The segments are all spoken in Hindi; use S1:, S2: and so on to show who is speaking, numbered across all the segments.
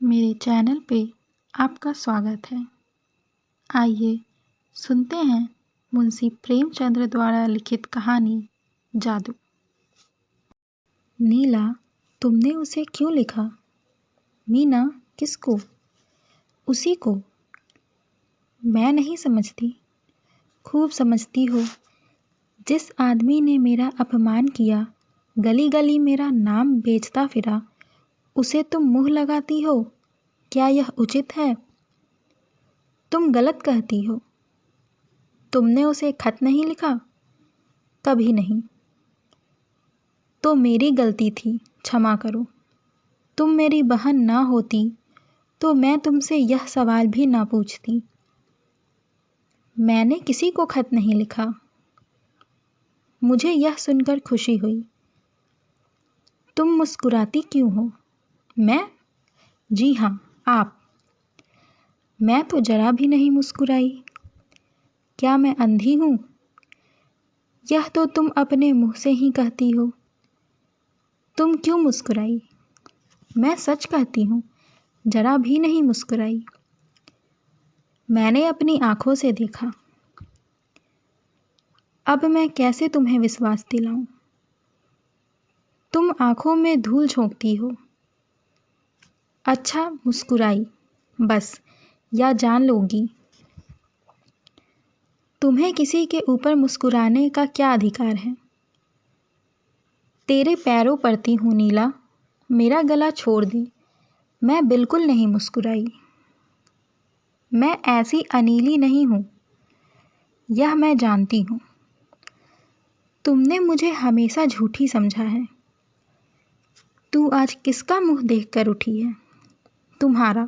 S1: मेरे चैनल पे आपका स्वागत है। आइए सुनते हैं मुंशी प्रेमचंद्र द्वारा लिखित कहानी जादू। नीला, तुमने उसे क्यों लिखा? मीना, किसको? उसी को। मैं नहीं समझती। खूब समझती हो। जिस आदमी ने मेरा अपमान किया, गली गली मेरा नाम बेचता फिरा, उसे तुम मुँह लगाती हो। क्या यह उचित है? तुम गलत कहती हो। तुमने उसे खत नहीं लिखा? कभी नहीं। तो मेरी गलती थी, क्षमा करो। तुम मेरी बहन ना होती तो मैं तुमसे यह सवाल भी ना पूछती। मैंने किसी को खत नहीं लिखा। मुझे यह सुनकर खुशी हुई। तुम मुस्कुराती क्यों हो? मैं? जी हाँ, आप। मैं तो जरा भी नहीं मुस्कुराई। क्या मैं अंधी हूँ? यह तो तुम अपने मुँह से ही कहती हो। तुम क्यों मुस्कुराई? मैं सच कहती हूँ, जरा भी नहीं मुस्कुराई। मैंने अपनी आँखों से देखा। अब मैं कैसे तुम्हें विश्वास दिलाऊं? तुम आँखों में धूल झोंकती हो। अच्छा, मुस्कुराई बस, या जान लोगी। तुम्हें किसी के ऊपर मुस्कुराने का क्या अधिकार है? तेरे पैरों पड़ती हूँ नीला, मेरा गला छोड़ दे। मैं बिल्कुल नहीं मुस्कुराई। मैं ऐसी अनीली नहीं हूँ, यह मैं जानती हूँ। तुमने मुझे हमेशा झूठी समझा है। तू आज किसका मुंह देखकर उठी है? तुम्हारा।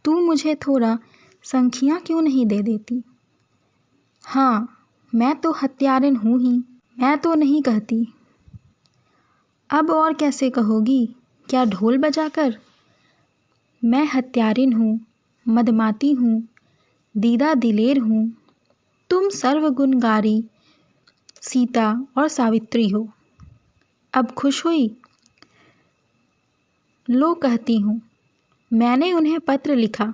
S1: तू मुझे थोड़ा संखियाँ क्यों नहीं दे देती? हाँ, मैं तो हत्यारिन हूँ ही। मैं तो नहीं कहती। अब और कैसे कहोगी? क्या ढोल बजाकर? मैं हत्यारिन हूँ, मदमाती हूँ, दीदा दिलेर हूँ। तुम सर्वगुणगारी सीता और सावित्री हो। अब खुश हुई? लो कहती हूँ, मैंने उन्हें पत्र लिखा।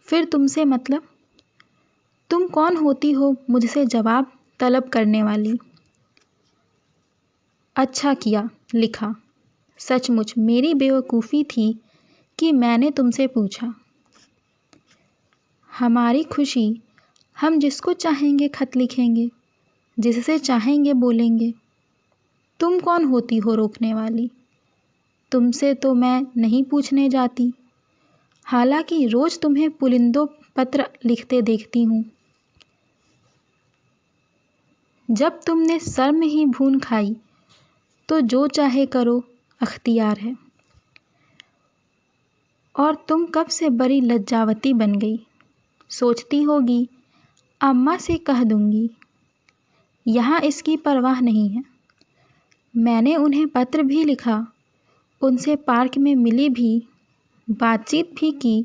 S1: फिर तुमसे मतलब? तुम कौन होती हो मुझसे जवाब तलब करने वाली? अच्छा किया, लिखा। सचमुच मेरी बेवकूफ़ी थी कि मैंने तुमसे पूछा। हमारी खुशी, हम जिसको चाहेंगे खत लिखेंगे, जिससे चाहेंगे बोलेंगे। तुम कौन होती हो रोकने वाली? तुमसे तो मैं नहीं पूछने जाती। हालांकि रोज़ तुम्हें पुलिंदों पत्र लिखते देखती हूँ। जब तुमने सर में ही भून खाई तो जो चाहे करो, अख्तियार है। और तुम कब से बड़ी लज्जावती बन गई? सोचती होगी अम्मा से कह दूंगी। यहाँ इसकी परवाह नहीं है। मैंने उन्हें पत्र भी लिखा, उनसे पार्क में मिली भी, बातचीत भी की।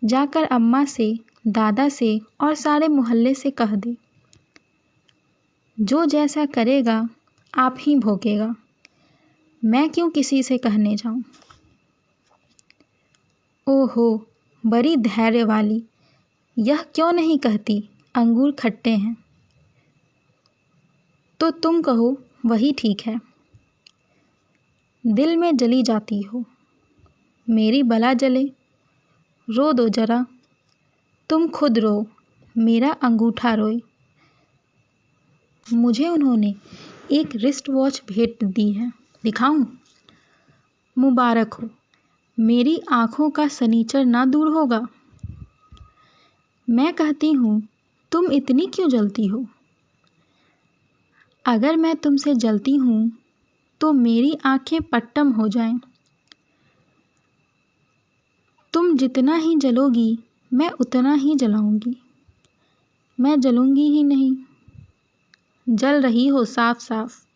S1: जाकर अम्मा से, दादा से और सारे मोहल्ले से कह दे। जो जैसा करेगा आप ही भोगेगा। मैं क्यों किसी से कहने जाऊं? ओहो, बड़ी धैर्य वाली। यह क्यों नहीं कहती अंगूर खट्टे हैं? तो तुम कहो, वही ठीक है। दिल में जली जाती हो। मेरी बला जले, रो दो जरा। तुम खुद रो, मेरा अंगूठा रोए। मुझे उन्होंने एक रिस्ट वॉच भेंट दी है, दिखाऊं? मुबारक हो, मेरी आँखों का सनीचर ना दूर होगा। मैं कहती हूँ, तुम इतनी क्यों जलती हो? अगर मैं तुमसे जलती हूँ तो मेरी आँखें पट्टम हो जाएं। तुम जितना ही जलोगी मैं उतना ही जलाऊंगी। मैं जलूंगी ही नहीं। जल रही हो साफ साफ।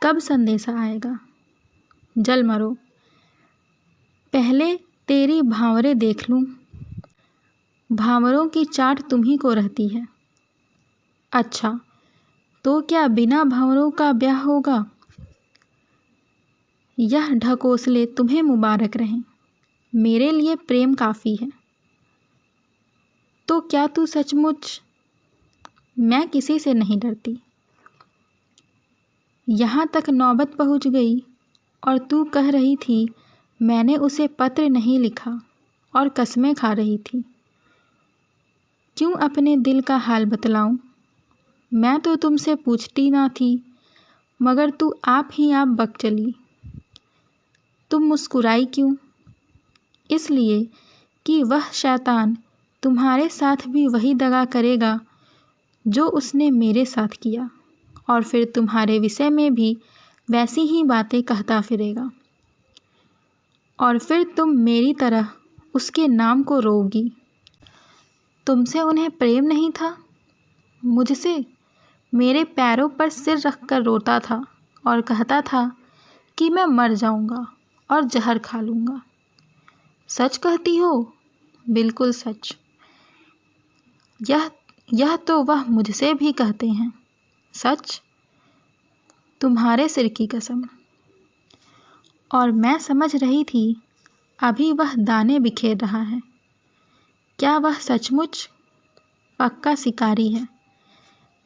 S1: कब संदेशा आएगा? जल मरो। पहले तेरी भांवरे देख लूं। भांवरों की चाट तुम्ही को रहती है। अच्छा, तो क्या बिना भांवरों का ब्याह होगा? यह ढकोसले तुम्हें मुबारक रहें। मेरे लिए प्रेम काफ़ी है। तो क्या तू सचमुच? मैं किसी से नहीं डरती। यहाँ तक नौबत पहुँच गई और तू कह रही थी मैंने उसे पत्र नहीं लिखा और कस्में खा रही थी। क्यों अपने दिल का हाल बतलाऊं? मैं तो तुमसे पूछती ना थी, मगर तू आप ही आप बक चली। तुम मुस्कुराई क्यों? इसलिए कि वह शैतान तुम्हारे साथ भी वही दगा करेगा जो उसने मेरे साथ किया, और फिर तुम्हारे विषय में भी वैसी ही बातें कहता फिरेगा, और फिर तुम मेरी तरह उसके नाम को रोओगी। तुमसे उन्हें प्रेम नहीं था? मुझसे मेरे पैरों पर सिर रखकर रोता था और कहता था कि मैं मर जाऊंगा और जहर खा लूंगा। सच कहती हो? बिल्कुल सच। यह तो वह मुझसे भी कहते हैं। सच? तुम्हारे सिर की कसम। और मैं समझ रही थी अभी वह दाने बिखेर रहा है। क्या वह सचमुच पक्का शिकारी है?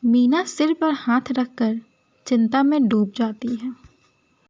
S1: मीना सिर पर हाथ रखकर चिंता में डूब जाती है।